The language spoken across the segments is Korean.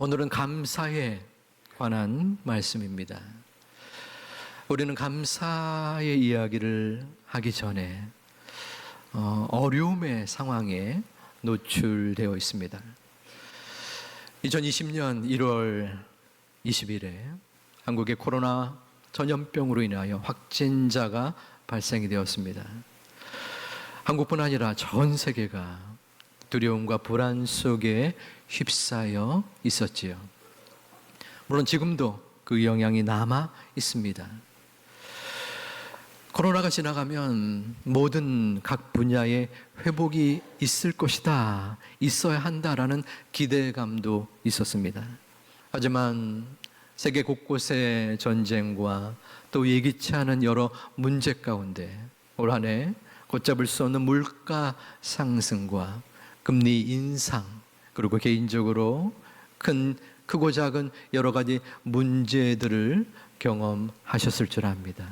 오늘은 감사에 관한 말씀입니다. 우리는 감사의 이야기를 하기 전에 어려움의 상황에 노출되어 있습니다. 2020년 1월 20일에 한국의 코로나 전염병으로 인하여 확진자가 발생이 되었습니다. 한국뿐 아니라 전 세계가 두려움과 불안 속에 휩싸여 있었지요. 물론 지금도 그 영향이 남아 있습니다. 코로나가 지나가면 모든 각 분야의 회복이 있을 것이다, 있어야 한다라는 기대감도 있었습니다. 하지만 세계 곳곳의 전쟁과 또 예기치 않은 여러 문제 가운데 올 한 해 걷잡을 수 없는 물가 상승과 금리 인상, 그리고 개인적으로 크고 작은 여러 가지 문제들을 경험하셨을 줄 압니다.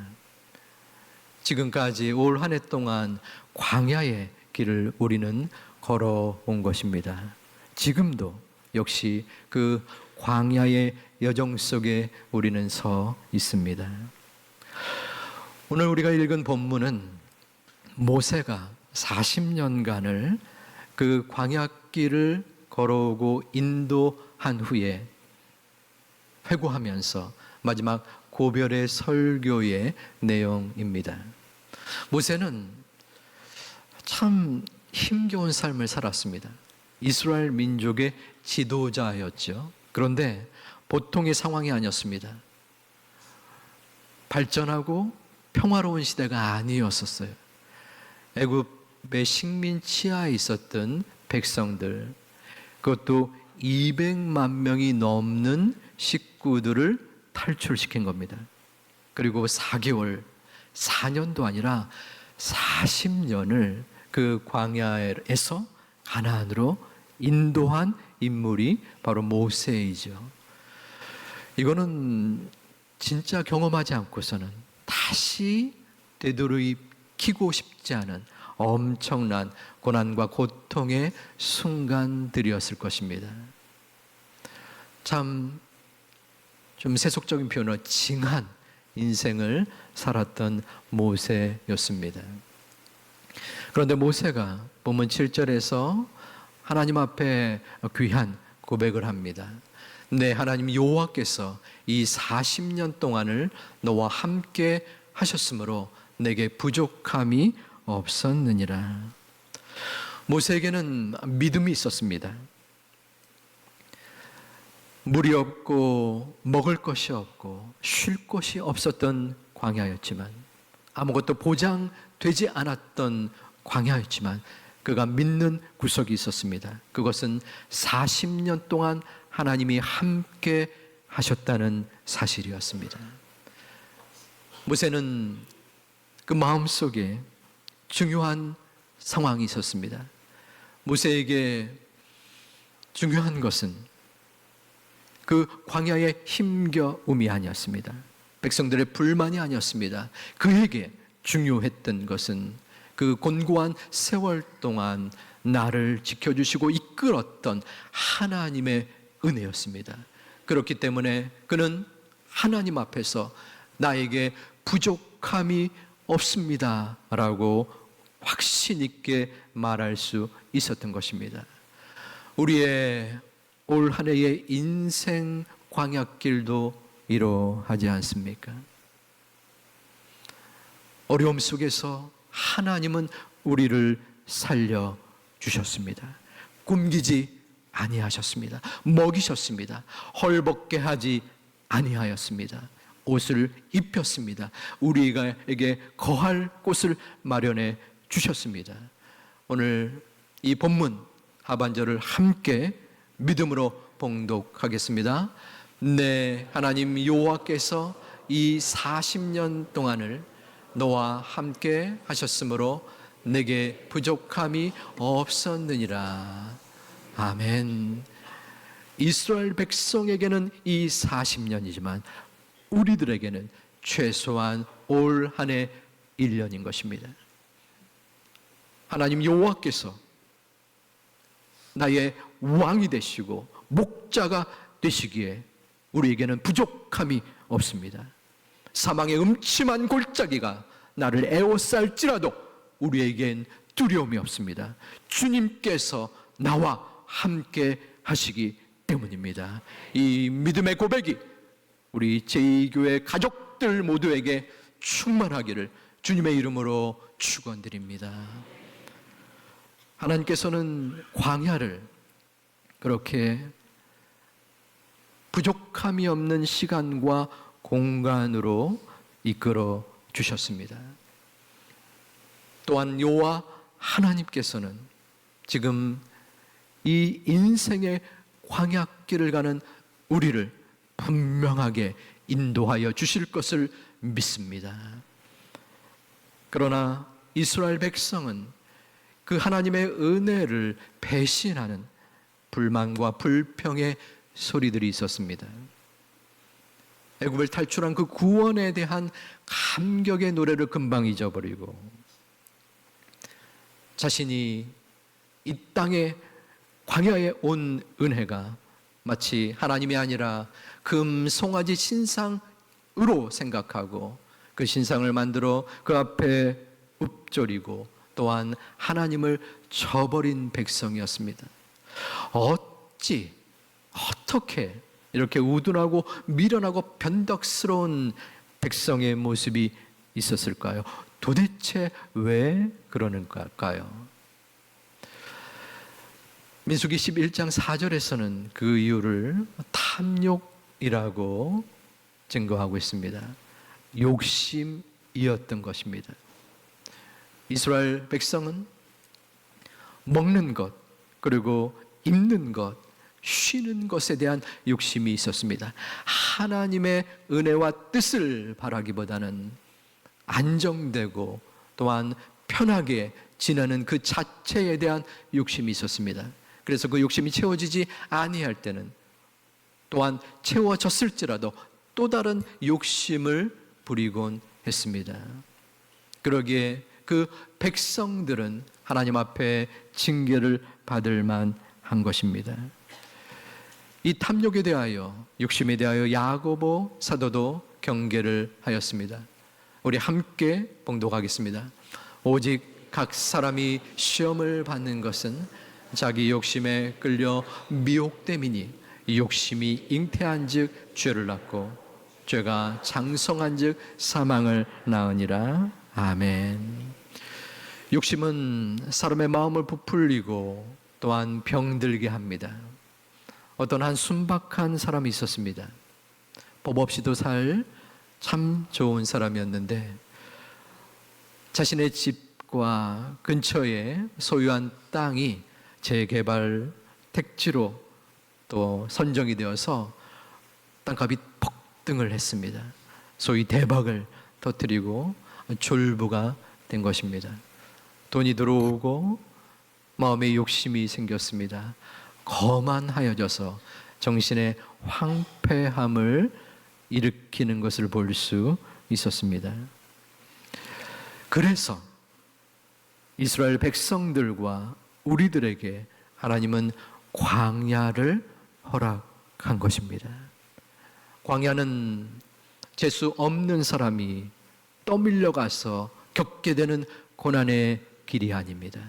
지금까지 올 한 해 동안 광야의 길을 우리는 걸어온 것입니다. 지금도 역시 그 광야의 여정 속에 우리는 서 있습니다. 오늘 우리가 읽은 본문은 모세가 40년간을 그 광야길을 걸어오고 인도한 후에 회고하면서 마지막 고별의 설교의 내용입니다. 모세는 참 힘겨운 삶을 살았습니다. 이스라엘 민족의 지도자였죠. 그런데 보통의 상황이 아니었습니다. 발전하고 평화로운 시대가 아니었었어요. 애굽의 식민 치하에 있었던 백성들, 그것도 200만 명이 넘는 식구들을 탈출시킨 겁니다. 그리고 4개월, 4년도 아니라 40년을 그 광야에서 가나안으로 인도한 인물이 바로 모세이죠. 이거는 진짜 경험하지 않고서는 다시 되돌이키고 싶지 않은 엄청난 고난과 고통의 순간들이었을 것입니다. 참 좀 세속적인 표현으로 징한 인생을 살았던 모세였습니다. 그런데 모세가 본문 7절에서 하나님 앞에 귀한 고백을 합니다. 네, 하나님 여호와께서 이 40년 동안을 너와 함께 하셨으므로 내게 부족함이 없었느니라. 모세에게는 믿음이 있었습니다. 물이 없고 먹을 것이 없고 쉴 곳이 없었던 광야였지만, 아무것도 보장되지 않았던 광야였지만 그가 믿는 구석이 있었습니다. 그것은 40년 동안 하나님이 함께 하셨다는 사실이었습니다. 모세는 그 마음속에 중요한 상황이 있었습니다. 모세에게 중요한 것은 그 광야의 힘겨움이 아니었습니다. 백성들의 불만이 아니었습니다. 그에게 중요했던 것은 그 곤고한 세월 동안 나를 지켜주시고 이끌었던 하나님의 은혜였습니다. 그렇기 때문에 그는 하나님 앞에서 나에게 부족함이 없습니다 라고 확신 있게 말할 수 있었던 것입니다. 우리의 올 한 해의 인생 광야길도 이러하지 않습니까? 어려움 속에서 하나님은 우리를 살려주셨습니다. 굶기지 아니하셨습니다. 먹이셨습니다. 헐벗게 하지 아니하였습니다. 옷을 입혔습니다. 우리에게 거할 곳을 마련해 주셨습니다. 오늘 이 본문 하반절을 함께 믿음으로 봉독하겠습니다. 네, 하나님 여호와께서 이 40년 동안을 너와 함께 하셨으므로 내게 부족함이 없었느니라. 아멘. 이스라엘 백성에게는 이 40년이지만 우리들에게는 최소한 올 한 해 1년인 것입니다. 하나님 여호와께서 나의 왕이 되시고 목자가 되시기에 우리에게는 부족함이 없습니다. 사망의 음침한 골짜기가 나를 에워쌀지라도 우리에겐 두려움이 없습니다. 주님께서 나와 함께 하시기 때문입니다. 이 믿음의 고백이 우리 제2교회 가족들 모두에게 충만하기를 주님의 이름으로 축원드립니다. 하나님께서는 광야를 그렇게 부족함이 없는 시간과 공간으로 이끌어 주셨습니다. 또한 여호와 하나님께서는 지금 이 인생의 광야길을 가는 우리를 분명하게 인도하여 주실 것을 믿습니다. 그러나 이스라엘 백성은 그 하나님의 은혜를 배신하는 불만과 불평의 소리들이 있었습니다. 애굽을 탈출한 그 구원에 대한 감격의 노래를 금방 잊어버리고 자신이 이 땅에 광야에 온 은혜가 마치 하나님이 아니라 금, 송아지 신상으로 생각하고 그 신상을 만들어 그 앞에 읊조리고 또한 하나님을 저버린 백성이었습니다. 어떻게 이렇게 우둔하고 미련하고 변덕스러운 백성의 모습이 있었을까요? 도대체 왜 그러는 걸까요? 민수기 11장 4절에서는 그 이유를 탐욕이라고 증거하고 있습니다. 욕심이었던 것입니다. 이스라엘 백성은 먹는 것, 그리고 입는 것, 쉬는 것에 대한 욕심이 있었습니다. 하나님의 은혜와 뜻을 바라기보다는 안정되고 또한 편하게 지내는 그 자체에 대한 욕심이 있었습니다. 그래서 그 욕심이 채워지지 아니할 때는 또한 채워졌을지라도 또 다른 욕심을 부리곤 했습니다. 그러기에 그 백성들은 하나님 앞에 징계를 받을 만한 것입니다. 이 탐욕에 대하여, 욕심에 대하여 야고보 사도도 경계를 하였습니다. 우리 함께 봉독하겠습니다. 오직 각 사람이 시험을 받는 것은 자기 욕심에 끌려 미혹됨이니 욕심이 잉태한 즉 죄를 낳고 죄가 장성한 즉 사망을 낳으니라. 아멘. 욕심은 사람의 마음을 부풀리고 또한 병들게 합니다. 어떤 한 순박한 사람이 있었습니다. 법 없이도 살 참 좋은 사람이었는데 자신의 집과 근처에 소유한 땅이 재개발 택지로 또 선정이 되어서 땅값이 폭등을 했습니다. 소위 대박을 터뜨리고 졸부가 된 것입니다. 돈이 들어오고 마음에 욕심이 생겼습니다. 거만하여져서 정신의 황폐함을 일으키는 것을 볼 수 있었습니다. 그래서 이스라엘 백성들과 우리들에게 하나님은 광야를 허락한 것입니다. 광야는 재수 없는 사람이 떠밀려가서 겪게 되는 고난의 길이 아닙니다.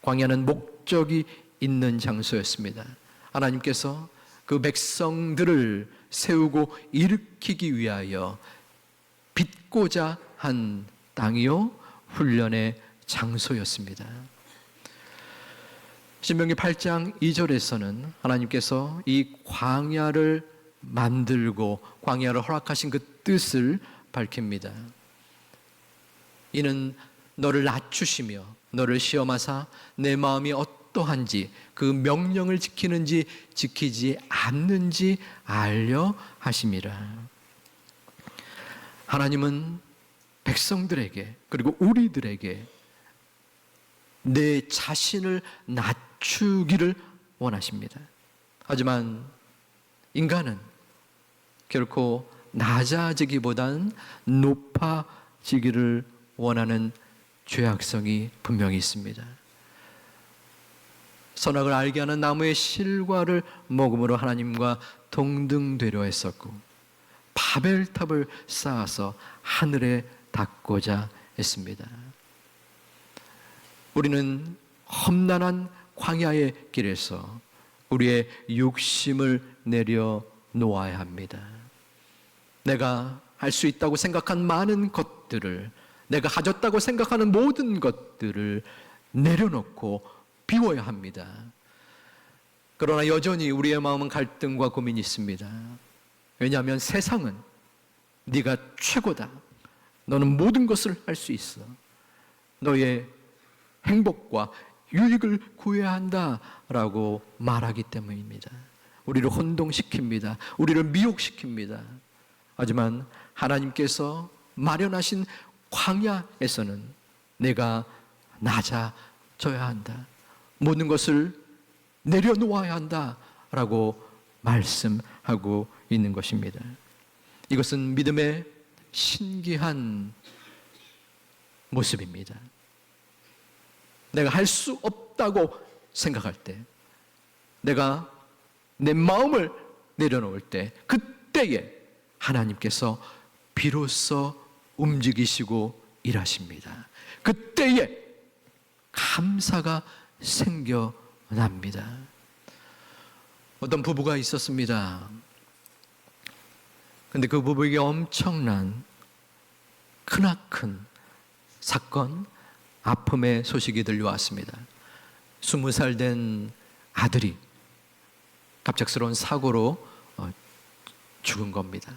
광야는 목적이 있는 장소였습니다. 하나님께서 그 백성들을 세우고 일으키기 위하여 빚고자 한 땅이요 훈련의 장소였습니다. 신명기 8장 2절에서는 하나님께서 이 광야를 만들고 광야를 허락하신 그 뜻을 밝힙니다. 이는 너를 낮추시며 너를 시험하사 내 마음이 어떠한지 그 명령을 지키는지 지키지 않는지 알려 하심이라. 하나님은 백성들에게 그리고 우리들에게 내 자신을 낮추기를 원하십니다. 하지만 인간은 결코 낮아지기보다는 높아지기를 원하는 죄악성이 분명히 있습니다. 선악을 알게 하는 나무의 실과를 먹음으로 하나님과 동등되려 했었고, 바벨탑을 쌓아서 하늘에 닿고자 했습니다. 우리는 험난한 광야의 길에서 우리의 욕심을 내려놓아야 합니다. 내가 할 수 있다고 생각한 많은 것들을, 내가 가졌다고 생각하는 모든 것들을 내려놓고 비워야 합니다. 그러나 여전히 우리의 마음은 갈등과 고민이 있습니다. 왜냐하면 세상은 네가 최고다, 너는 모든 것을 할 수 있어, 너의 행복과 유익을 구해야 한다라고 말하기 때문입니다. 우리를 혼동시킵니다. 우리를 미혹시킵니다. 하지만 하나님께서 마련하신 광야에서는 내가 낮아져야 한다, 모든 것을 내려놓아야 한다라고 말씀하고 있는 것입니다. 이것은 믿음의 신기한 모습입니다. 내가 할 수 없다고 생각할 때, 내가 내 마음을 내려놓을 때, 그때에 하나님께서 비로소 움직이시고 일하십니다. 그때에 감사가 생겨납니다. 어떤 부부가 있었습니다. 근데 그 부부에게 엄청난 크나큰 사건, 아픔의 소식이 들려왔습니다. 20살 된 아들이 갑작스러운 사고로 죽은 겁니다.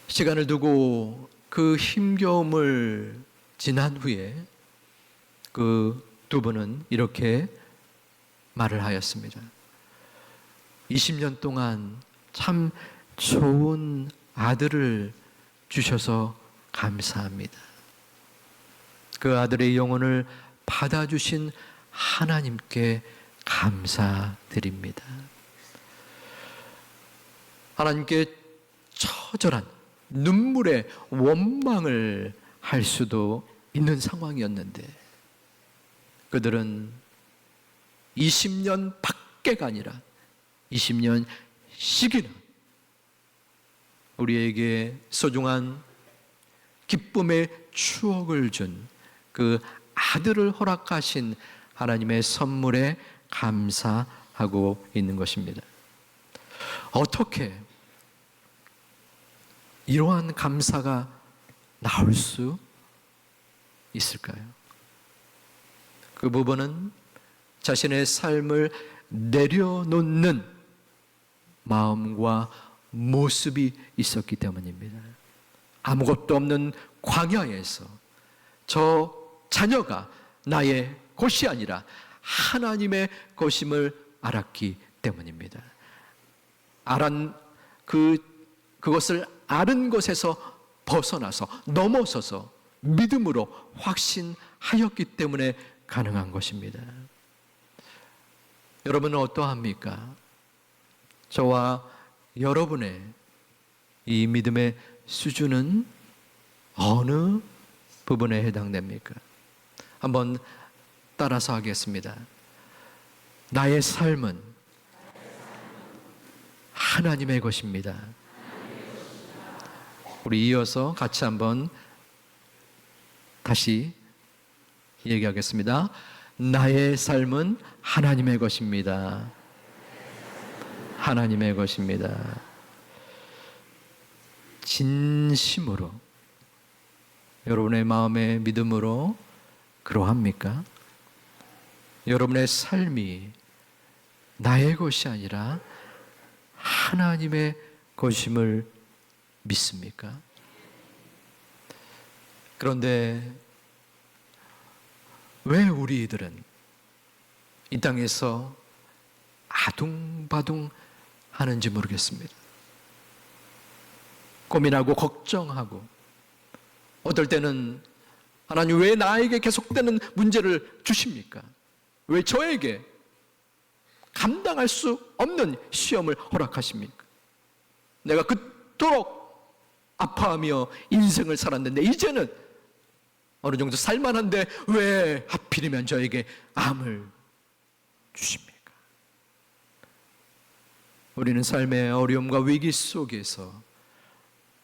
시간을 두고 그 힘겨움을 지난 후에 그 두 분은 이렇게 말을 하였습니다. 20년 동안 참 좋은 아들을 주셔서 감사합니다. 그 아들의 영혼을 받아주신 하나님께 감사드립니다. 하나님께 처절한 눈물의 원망을 할 수도 있는 상황이었는데, 그들은 20년 밖에가 아니라 20년씩이나 우리에게 소중한 기쁨의 추억을 준 그 아들을 허락하신 하나님의 선물에 감사하고 있는 것입니다. 어떻게 이러한 감사가 나올 수 있을까요? 그 부분은 자신의 삶을 내려놓는 마음과 모습이 있었기 때문입니다. 아무것도 없는 광야에서 저 자녀가 나의 것이 아니라 하나님의 것임을 알았기 때문입니다. 그것을 아는 것에서 벗어나서 넘어서서 믿음으로 확신하였기 때문에 가능한 것입니다. 여러분은 어떠합니까? 저와 여러분의 이 믿음의 수준은 어느 부분에 해당됩니까? 한번 따라서 하겠습니다. 나의 삶은 하나님의 것입니다. 우리 이어서 같이 한번 다시 얘기하겠습니다. 나의 삶은 하나님의 것입니다. 하나님의 것입니다. 진심으로, 여러분의 마음의 믿음으로 그러합니까? 여러분의 삶이 나의 것이 아니라 하나님의 것임을 믿습니까? 그런데 왜 우리들은 이 땅에서 아둥바둥 하는지 모르겠습니다. 고민하고 걱정하고, 어떨 때는 하나님 왜 나에게 계속되는 문제를 주십니까? 왜 저에게 감당할 수 없는 시험을 허락하십니까? 내가 그토록 아파하며 인생을 살았는데 이제는 어느 정도 살만한데 왜 하필이면 저에게 암을 주십니까? 우리는 삶의 어려움과 위기 속에서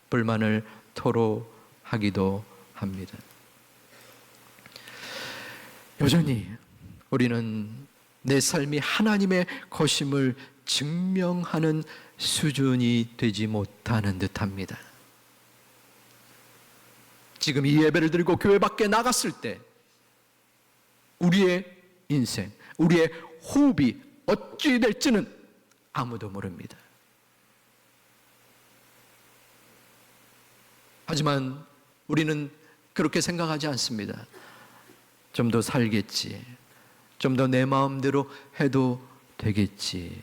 불만을 토로하기도 합니다. 여전히 우리는 내 삶이 하나님의 것임을 증명하는 수준이 되지 못하는 듯합니다. 지금 이 예배를 드리고 교회 밖에 나갔을 때 우리의 인생, 우리의 호흡이 어찌 될지는 아무도 모릅니다. 하지만 우리는 그렇게 생각하지 않습니다. 좀 더 살겠지. 좀 더 내 마음대로 해도 되겠지.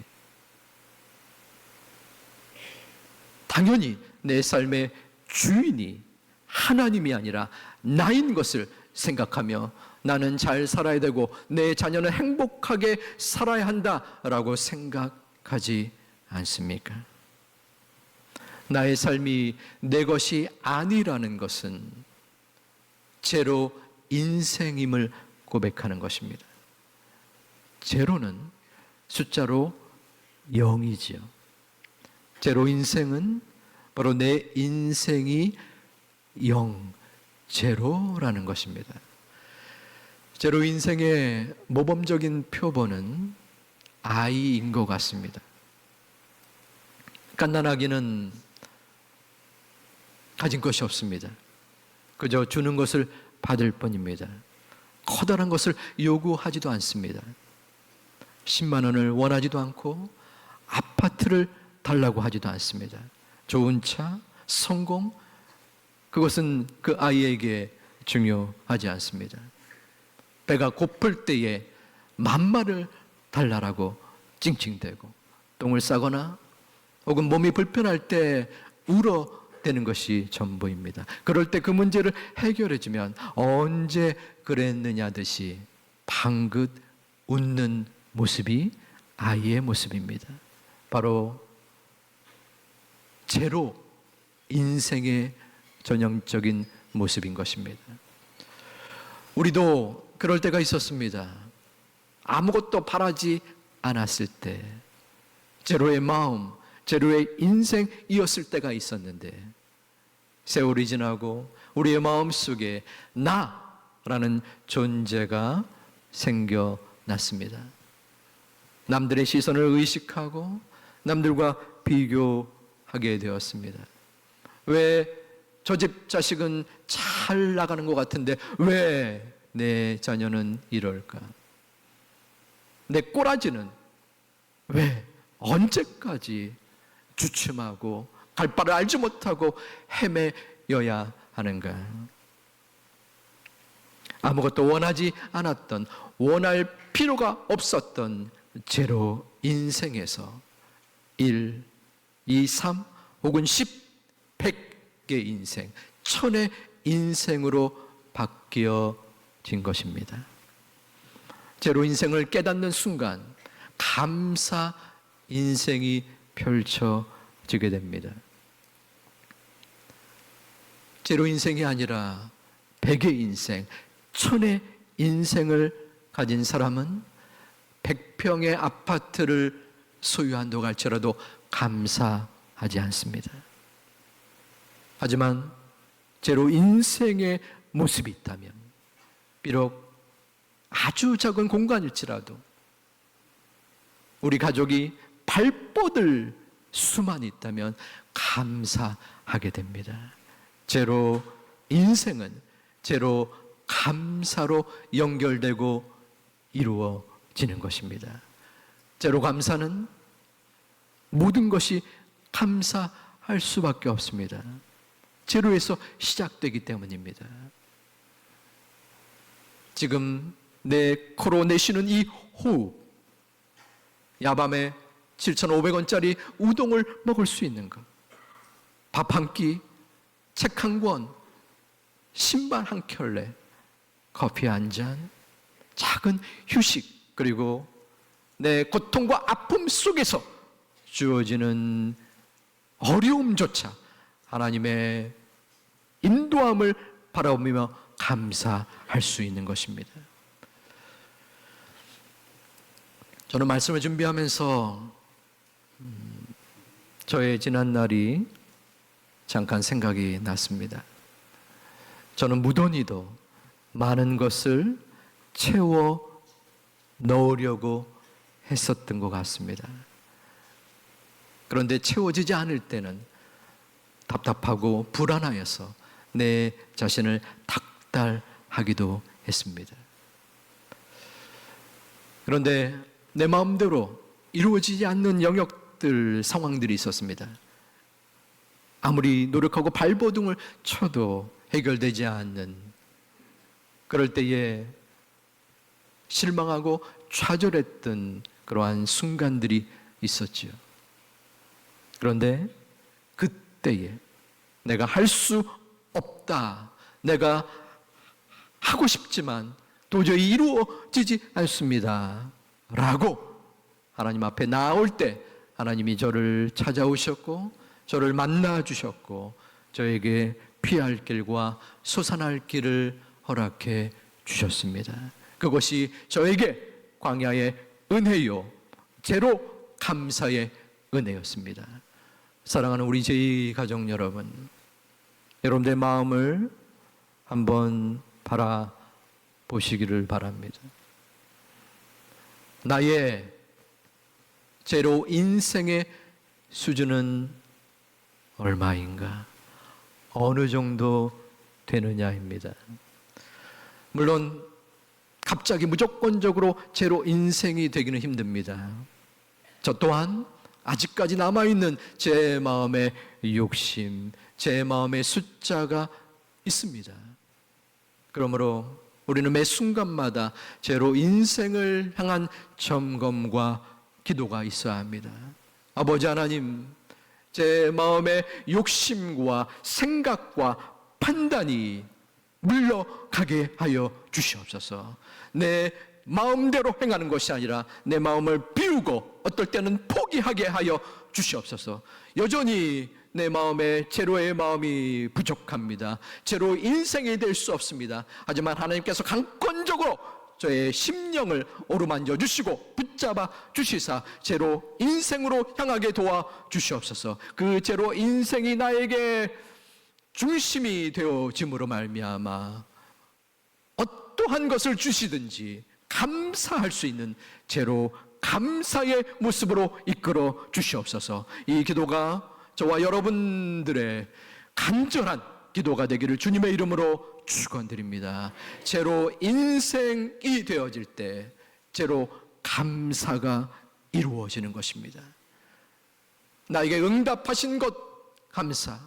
당연히 내 삶의 주인이 하나님이 아니라 나인 것을 생각하며 나는 잘 살아야 되고 내 자녀는 행복하게 살아야 한다라고 생각하지 않습니까? 나의 삶이 내 것이 아니라는 것은 제로 인생임을 고백하는 것입니다. 제로는 숫자로 0이지요. 제로 인생은 바로 내 인생이 0, 제로라는 것입니다. 제로 인생의 모범적인 표본은 아이인 것 같습니다. 갓난아기는 가진 것이 없습니다. 그저 주는 것을 받을 뿐입니다. 커다란 것을 요구하지도 않습니다. 10만 원을 원하지도 않고 아파트를 달라고 하지도 않습니다. 좋은 차, 성공, 그것은 그 아이에게 중요하지 않습니다. 배가 고플 때에 만마를 달라라고 찡찡대고 똥을 싸거나 혹은 몸이 불편할 때 울어대는 것이 전부입니다. 그럴 때 그 문제를 해결해주면 언제 그랬느냐 듯이 방긋 웃는 모습이 아이의 모습입니다. 바로 제로 인생의 전형적인 모습인 것입니다. 우리도 그럴 때가 있었습니다. 아무것도 바라지 않았을 때 제로의 마음, 제로의 인생이었을 때가 있었는데 세월이 지나고 우리의 마음속에 나라는 존재가 생겨났습니다. 남들의 시선을 의식하고 남들과 비교하게 되었습니다. 왜 저 집 자식은 잘 나가는 것 같은데 왜 내 자녀는 이럴까? 내 꼬라지는 왜 언제까지 주춤하고 갈 바를 알지 못하고 헤매여야 하는가? 아무것도 원하지 않았던, 원할 필요가 없었던 제로 인생에서 1, 2, 3 혹은 10, 100의 인생, 1000의 인생으로 바뀌어진 것입니다. 제로 인생을 깨닫는 순간 감사 인생이 펼쳐지게 됩니다. 제로 인생이 아니라 100의 인생, 1000의 인생을 가진 사람은 100평의 아파트를 소유한다고 할지라도 감사하지 않습니다. 하지만 제로 인생의 모습이 있다면 비록 아주 작은 공간일지라도 우리 가족이 발뻗을 수만 있다면 감사하게 됩니다. 제로 인생은 제로 감사로 연결되고 이루어지는 것입니다. 제로 감사는 모든 것이 감사할 수밖에 없습니다. 제로에서 시작되기 때문입니다. 지금 내 코로 내쉬는 이 호흡, 야밤에 7,500원짜리 우동을 먹을 수 있는 것, 밥 한 끼, 책 한 권, 신발 한 켤레, 커피 한 잔, 작은 휴식, 그리고 내 고통과 아픔 속에서 주어지는 어려움조차 하나님의 인도함을 바라보며 감사할 수 있는 것입니다. 저는 말씀을 준비하면서 저의 지난 날이 잠깐 생각이 났습니다. 저는 무던히도 많은 것을 채워 넣으려고 했었던 것 같습니다. 그런데 채워지지 않을 때는 답답하고 불안하여서 내 자신을 닥달하기도 했습니다. 그런데 내 마음대로 이루어지지 않는 영역들, 상황들이 있었습니다. 아무리 노력하고 발버둥을 쳐도 해결되지 않는, 그럴 때에 실망하고 좌절했던 그러한 순간들이 있었지요. 그런데 그때에 내가 할 수 없다, 내가 하고 싶지만 도저히 이루어지지 않습니다 라고 하나님 앞에 나올 때 하나님이 저를 찾아오셨고 저를 만나 주셨고 저에게 피할 길과 솟아날 길을 허락해 주셨습니다. 그것이 저에게 광야의 은혜요, 제로 감사의 은혜였습니다. 사랑하는 우리 제이 가족 여러분, 여러분들의 마음을 한번 바라보시기를 바랍니다. 나의 제로 인생의 수준은 얼마인가? 어느 정도 되느냐입니다. 물론 갑자기 무조건적으로 제로 인생이 되기는 힘듭니다. 저 또한 아직까지 남아있는 제 마음의 욕심, 제 마음의 숫자가 있습니다. 그러므로 우리는 매 순간마다 제로 인생을 향한 점검과 기도가 있어야 합니다. 아버지 하나님, 제 마음의 욕심과 생각과 판단이 물러가게 하여 주시옵소서. 내 마음대로 행하는 것이 아니라 내 마음을 비우고 어떨 때는 포기하게 하여 주시옵소서. 여전히 내 마음에 제로의 마음이 부족합니다. 제로 인생이 될 수 없습니다. 하지만 하나님께서 강권적으로 저의 심령을 어루만져 주시고 붙잡아 주시사 제로 인생으로 향하게 도와 주시옵소서. 그 제로 인생이 나에게 중심이 되어짐으로 말미암아 어떠한 것을 주시든지 감사할 수 있는 제로 감사의 모습으로 이끌어 주시옵소서. 이 기도가 저와 여러분들의 간절한 기도가 되기를 주님의 이름으로 축원드립니다. 제로 인생이 되어질 때 제로 감사가 이루어지는 것입니다. 나에게 응답하신 것 감사,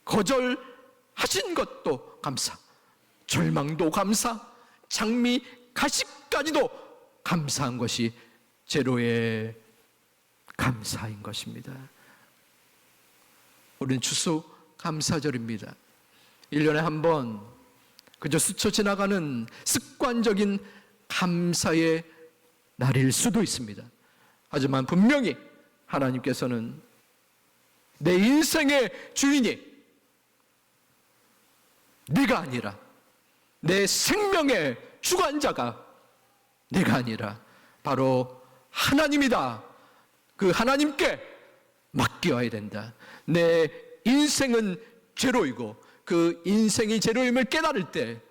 거절하신 것도 감사, 절망도 감사, 장미 가시까지도 감사한 것이 제로의 감사인 것입니다. 우리는 추수감사절입니다. 1년에 한 번 그저 스쳐 지나가는 습관적인 감사의 날일 수도 있습니다. 하지만 분명히 하나님께서는 내 인생의 주인이 네가 아니라, 내 생명의 주관자가 네가 아니라 바로 하나님이다. 그 하나님께 맡겨야 된다. 내 인생은 제로이고 그 인생이 제로임을 깨달을 때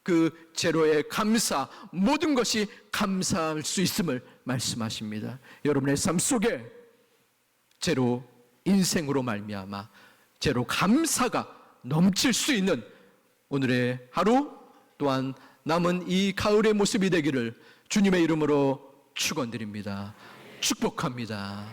그 제로의 감사, 모든 것이 감사할 수 있음을 말씀하십니다. 여러분의 삶 속에 제로 인생으로 말미암아 제로 감사가 넘칠 수 있는 오늘의 하루 또한 남은 이 가을의 모습이 되기를 주님의 이름으로 축원드립니다. 축복합니다.